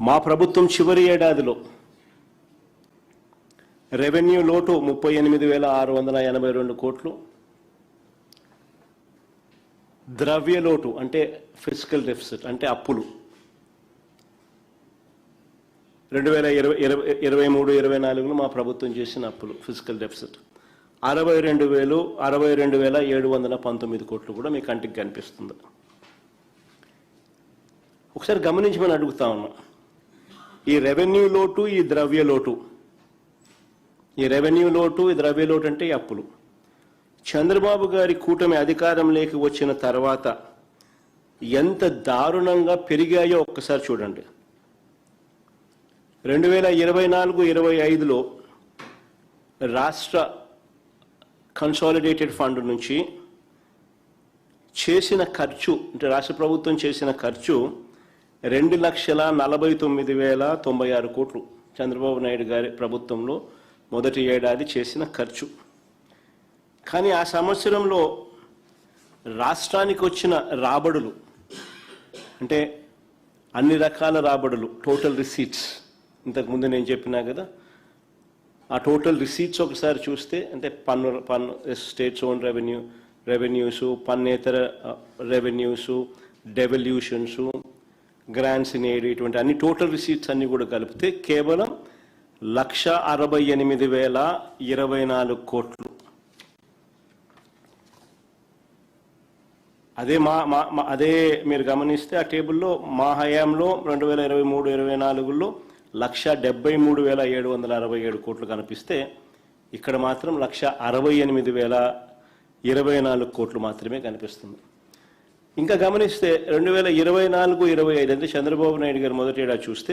మా ప్రభుత్వం చివరి ఏడాదిలో రెవెన్యూ లోటు 38,682 కోట్లు, ద్రవ్య లోటు అంటే ఫిజికల్ డెఫిసిట్ అంటే అప్పులు 2023-24లో మా ప్రభుత్వం చేసిన అప్పులు ఫిజికల్ డెఫిసిట్ 62,719 కోట్లు కూడా మీ కంటికి కనిపిస్తుంది. ఒకసారి గమనించమని అడుగుతా ఉన్నా, ఈ రెవెన్యూ లోటు ఈ ద్రవ్య లోటు, ఈ రెవెన్యూ లోటు ఈ ద్రవ్య లోటు అంటే ఈ అప్పులు చంద్రబాబు గారి కూటమి అధికారంలోకి వచ్చిన తర్వాత ఎంత దారుణంగా పెరిగాయో ఒక్కసారి చూడండి. 2024-25లో రాష్ట్ర కన్సాలిడేటెడ్ ఫండ్ నుంచి చేసిన ఖర్చు అంటే రాష్ట్ర ప్రభుత్వం చేసిన ఖర్చు 2,49,096 కోట్లు. చంద్రబాబు నాయుడు గారి ప్రభుత్వంలో మొదటి ఏడాది చేసిన ఖర్చు. కానీ ఆ సంవత్సరంలో రాష్ట్రానికి వచ్చిన రాబడులు అంటే అన్ని రకాల రాబడులు, టోటల్ రిసీట్స్, ఇంతకుముందు నేను చెప్పినా కదా, ఆ టోటల్ రిసీట్స్ ఒకసారి చూస్తే అంటే పన్ను స్టేట్స్ ఓన్ రెవెన్యూస్, పన్నేతర revenues, devolutions, grants in aid, ఇటువంటి అన్ని టోటల్ రిసీట్స్ అన్ని కూడా కలిపితే కేవలం 1,68,024 కోట్లు. అదే మీరు గమనిస్తే ఆ టేబుల్లో మా హయాంలో 2023-24లో 1,73,767 కోట్లు కనిపిస్తే ఇక్కడ మాత్రం 1,68,024 కోట్లు మాత్రమే కనిపిస్తుంది. ఇంకా గమనిస్తే 2024-25 అంటే చంద్రబాబు నాయుడు గారు మొదటి ఏడాది చూస్తే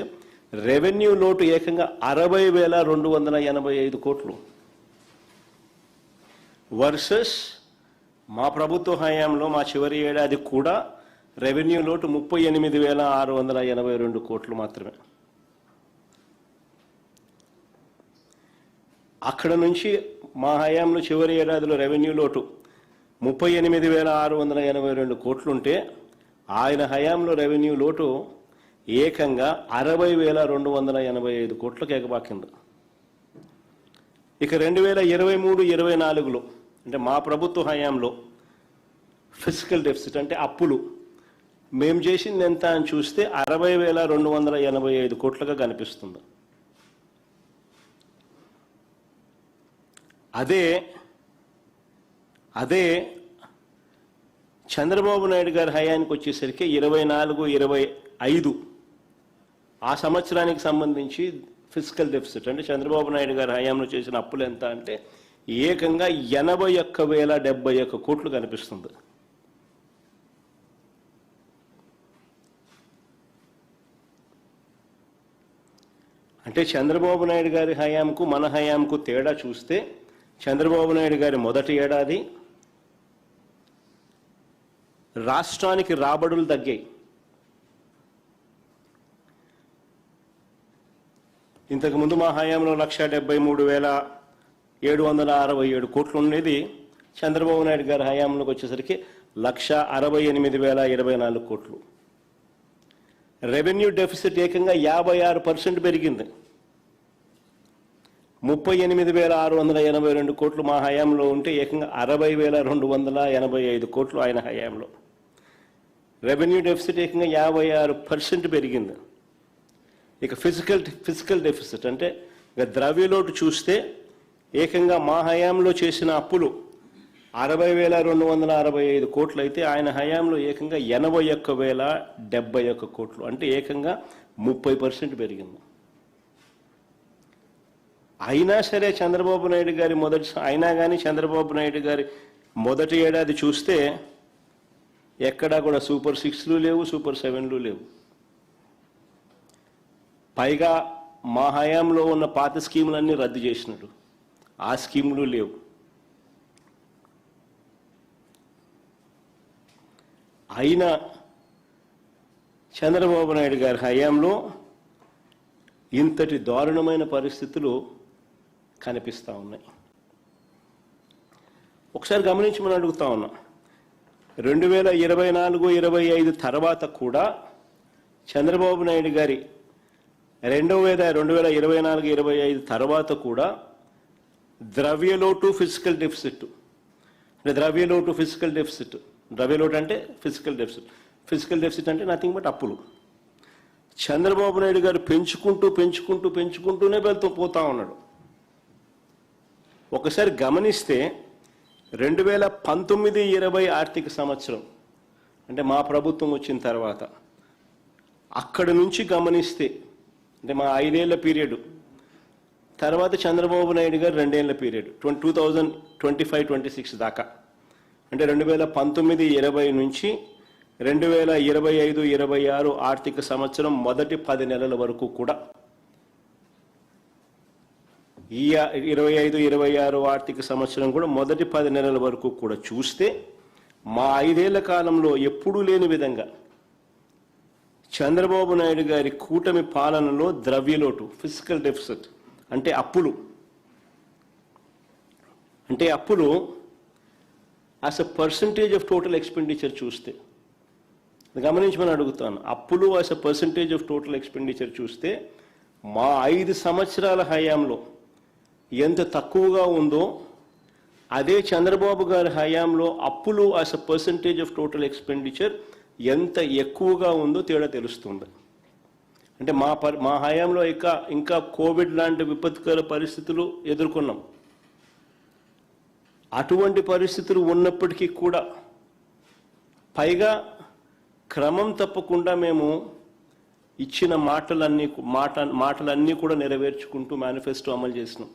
రెవెన్యూ లోటు ఏకంగా 60,285 కోట్లు వర్సెస్ మా ప్రభుత్వ హయాంలో మా చివరి ఏడాది కూడా రెవెన్యూ లోటు 38,682 కోట్లు మాత్రమే. అక్కడ నుంచి మా హయాంలో చివరి ఏడాదిలో రెవెన్యూ లోటు 38,682 కోట్లుంటే ఆయన హయాంలో రెవెన్యూ లోటు ఏకంగా 60,285 కోట్లకు ఎగబాకింది. ఇక 2023-24లో అంటే మా ప్రభుత్వ హయాంలో ఫిజికల్ డెఫిసిట్ అంటే అప్పులు మేము చేసింది ఎంత అని చూస్తే 60,285 కోట్లుగా కనిపిస్తుంది. అదే చంద్రబాబు నాయుడు గారి హయానికి వచ్చేసరికి 24-25 ఆ సంవత్సరానికి సంబంధించి ఫిజికల్ డెఫిసిట్ అంటే చంద్రబాబు నాయుడు గారి హయాంలో చేసిన అప్పులు ఎంత అంటే ఏకంగా 81,071 కోట్లు కనిపిస్తుంది. అంటే చంద్రబాబు నాయుడు గారి హయాంకు మన హయాంకు తేడా చూస్తే చంద్రబాబు నాయుడు గారి మొదటి ఏడాది రాష్ట్రానికి రాబడులు తగ్గాయి. ఇంతకుముందు మా హయాంలో 1,73,767 కోట్లు ఉండేది. చంద్రబాబు నాయుడు గారి హయాంలోకి వచ్చేసరికి 1,68,024 కోట్లు. రెవెన్యూ డెఫిసిట్ ఏకంగా 56% పెరిగింది. 38,682 కోట్లు మా హయాంలో ఉంటే ఏకంగా 60,285 కోట్లు ఆయన హయాంలో. రెవెన్యూ డెఫిసిట్ ఏకంగా 56% పెరిగింది. ఇక ఫిజికల్ డెఫిసిట్ అంటే ఇక ద్రవ్యలోటు చూస్తే ఏకంగా మా హయాంలో చేసిన అప్పులు 60,265 కోట్లు అయితే ఆయన హయాంలో ఏకంగా 81,071 కోట్లు అంటే ఏకంగా 30% పెరిగింది. అయినా సరే చంద్రబాబు నాయుడు గారి చంద్రబాబు నాయుడు గారి మొదటి ఏడాది చూస్తే ఎక్కడా కూడా సూపర్ 6లు లేవు, సూపర్ 7లు లేవు. పైగా మా హయాంలో ఉన్న పాత స్కీములన్నీ రద్దు చేసినట్టు ఆ స్కీములు లేవు. అయినా చంద్రబాబు నాయుడు గారి హయాంలో ఇంతటి దారుణమైన పరిస్థితులు కనిపిస్తూ ఉన్నాయి. ఒకసారి గమనించి మనం అడుగుతా ఉన్నాం, 2024-25 తర్వాత కూడా చంద్రబాబు నాయుడు గారి 2024-25 తర్వాత కూడా ద్రవ్యలోటు ఫిజికల్ డెఫిసిట్, అంటే ద్రవ్యలోటు ఫిజికల్ డెఫిసిట్, ద్రవ్యలోటు అంటే ఫిజికల్ డెఫిసిట్, ఫిజికల్ డెఫిసిట్ అంటే నథింగ్ బట్ అప్పులు. చంద్రబాబు నాయుడు గారు పెంచుకుంటూనే పోతా ఉన్నాడు. ఒకసారి గమనిస్తే 2019-20 ఆర్థిక సంవత్సరం అంటే మా ప్రభుత్వం వచ్చిన తర్వాత అక్కడి నుంచి గమనిస్తే, అంటే మా 5 ఏళ్ల పీరియడ్ తర్వాత చంద్రబాబు నాయుడు గారు 2 ఏళ్ల పీరియడ్ 2025-26 దాకా, అంటే 2019-20 నుంచి 2025-26 ఆర్థిక సంవత్సరం మొదటి 10 నెలల వరకు కూడా, ఈ 25-26 ఆర్థిక సంవత్సరం కూడా మొదటి 10 నెలల వరకు కూడా చూస్తే మా 5 ఏళ్ల కాలంలో ఎప్పుడూ లేని విధంగా చంద్రబాబు నాయుడు గారి కూటమి పాలనలో ద్రవ్యలోటు ఫిజికల్ డెఫిసిట్ అంటే అప్పులు as a percentage of total expenditure చూస్తే, గమనించమని అడుగుతాను, అప్పులు as a percentage of total expenditure చూస్తే మా 5 సంవత్సరాల హయాంలో ఎంత తక్కువగా ఉందో అదే చంద్రబాబు గారి హయాంలో అప్పులు as a percentage of total expenditure ఎంత ఎక్కువగా ఉందో తేడా తెలుస్తుంది. అంటే మా హయాంలో ఇంకా కోవిడ్ లాంటి విపత్కర పరిస్థితులు ఎదుర్కొన్నాం. అటువంటి పరిస్థితులు ఉన్నప్పటికీ కూడా పైగా క్రమం తప్పకుండా మేము ఇచ్చిన మాటలన్నీ కూడా నెరవేర్చుకుంటూ మేనిఫెస్టో అమలు చేసినాం.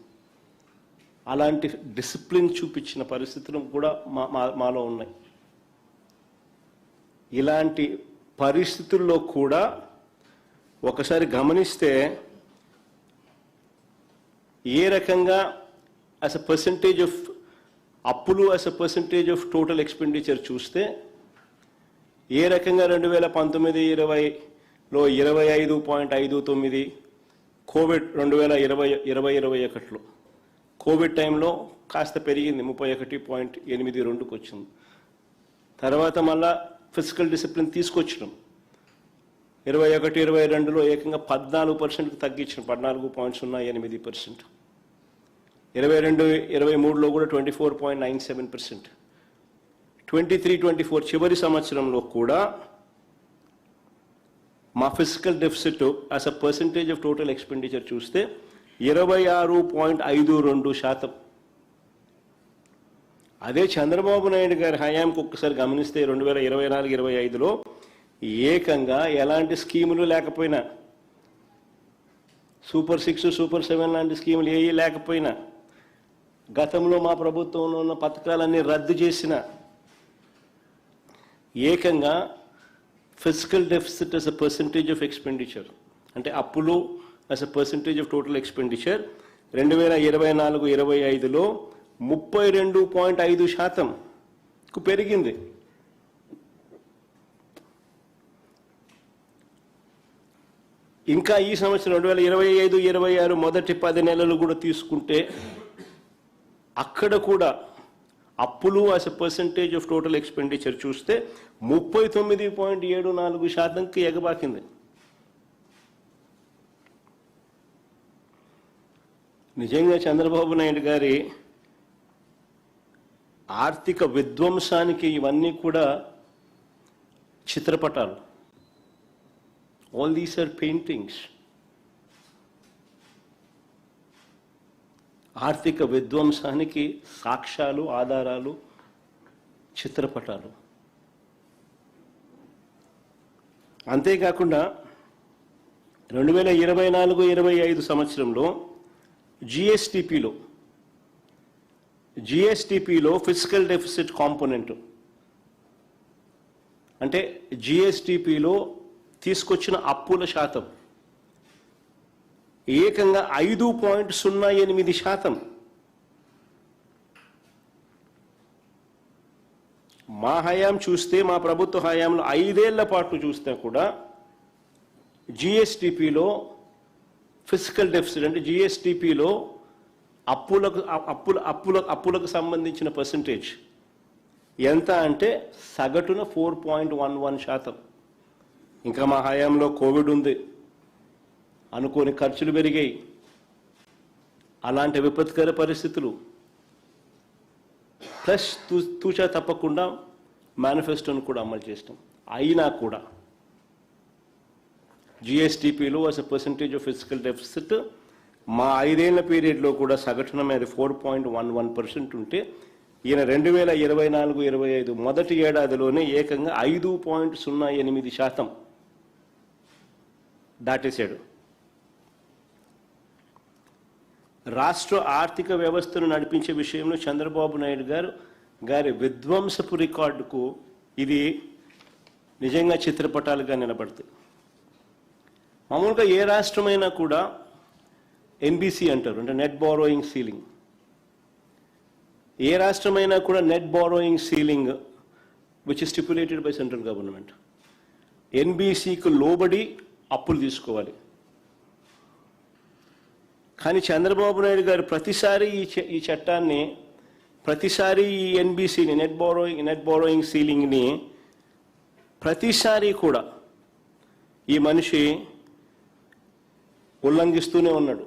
అలాంటి డిసిప్లిన్ చూపించిన పరిస్థితులు కూడా మాలో ఉన్నాయి. ఇలాంటి పరిస్థితుల్లో కూడా ఒకసారి గమనిస్తే ఏ రకంగా యాజ్ అ పర్సంటేజ్ ఆఫ్ అప్పులు as a percentage of total expenditure చూస్తే ఏ రకంగా 2019-20లో 25.59, కోవిడ్ 2020-21లో కోవిడ్ టైంలో కాస్త పెరిగింది 31.82కి వచ్చింది. తర్వాత మళ్ళా ఫిజికల్ డిసిప్లిన్ తీసుకొచ్చినాం. 21-22లో ఏకంగా 14%కి తగ్గించిన 14.08%. 22-23లో కూడా 24.97%. 23-24 చివరి సంవత్సరంలో కూడా మా physical deficit as a percentage of total expenditure చూస్తే 26.52%. అదే చంద్రబాబు నాయుడు గారి హయాంకి ఒక్కసారి గమనిస్తే 2024-25లో ఏకంగా ఎలాంటి స్కీములు లేకపోయినా, సూపర్ 6, సూపర్ 7 లాంటి స్కీములు ఏవి లేకపోయినా, గతంలో మా ప్రభుత్వంలో ఉన్న పథకాలన్నీ రద్దు చేసిన ఏకంగా fiscal deficit as a percentage of expenditure అంటే అప్పులు as a percentage of total expenditure 2024-25లో 32.5%కు పెరిగింది. ఇంకా ఈ సంవత్సరం 2025-26 మొదటి 10 నెలలు కూడా తీసుకుంటే అక్కడ కూడా అప్పులు as a percentage of total expenditure చూస్తే 39.74%కి ఎగబాకింది. నిజంగా చంద్రబాబు నాయుడు గారి ఆర్థిక విధ్వంసానికి ఇవన్నీ కూడా చిత్రపటాలు. All these are paintings. ఆర్థిక విధ్వంసానికి సాక్ష్యాలు, ఆధారాలు, చిత్రపటాలు. అంతేకాకుండా 2024-25 సంవత్సరంలో జిఎస్టిపిలో ఫిజికల్ డెఫిసిట్ కాంపోనెంట్ అంటే జిఎస్టిపిలో తీసుకొచ్చిన అప్పుల శాతం ఏకంగా 5.08%. మా హయాం చూస్తే, మా ప్రభుత్వ హయాంలో 5 ఏళ్ల పాటు చూస్తే కూడా జిఎస్టిపిలో ఫిజికల్ డెఫిసిట్ అంటే జిఎస్టిపిలో అప్పులకు సంబంధించిన పర్సంటేజ్ ఎంత అంటే సగటున 4.11%. ఇంకా మా హయాంలో కోవిడ్ ఉంది, అనుకోని ఖర్చులు పెరిగాయి. అలాంటి విపత్కర పరిస్థితులు ప్లస్ తూచా తప్పకుండా మేనిఫెస్టోను కూడా అమలు చేస్తాం. అయినా కూడా జిఎస్టిపిలో అస్ ఎ పర్సంటేజ్ ఆఫ్ ఫిజికల్ డెఫిసిట్ మా 5 ఏళ్ల పీరియడ్లో కూడా సగటున మీద 4.11% ఉంటే ఈయన 2024-25 మొదటి ఏడాదిలోనే ఏకంగా 5.08% దాటేశాడు. రాష్ట్ర ఆర్థిక వ్యవస్థను నడిపించే విషయంలో చంద్రబాబు నాయుడు గారి విధ్వంసపు రికార్డుకు ఇది నిజంగా చిత్రపటాలుగా నిలబడుతుంది. మామూలుగా ఏ రాష్ట్రమైనా కూడా ఎన్బిసి అంటారు, అంటే నెట్ బారోయింగ్ సీలింగ్. ఏ రాష్ట్రమైనా కూడా net borrowing ceiling which is stipulated by central government, ఎన్బిసికి లోబడి అప్పులు తీసుకోవాలి. కానీ చంద్రబాబు నాయుడు గారు ప్రతిసారి ఈ చట్టాన్ని, ప్రతిసారి ఈ ఎన్బిసిని నెట్ బారోయింగ్ సీలింగ్ని ప్రతిసారి కూడా ఈ మనిషి ఉల్లంఘిస్తూనే ఉన్నాడు.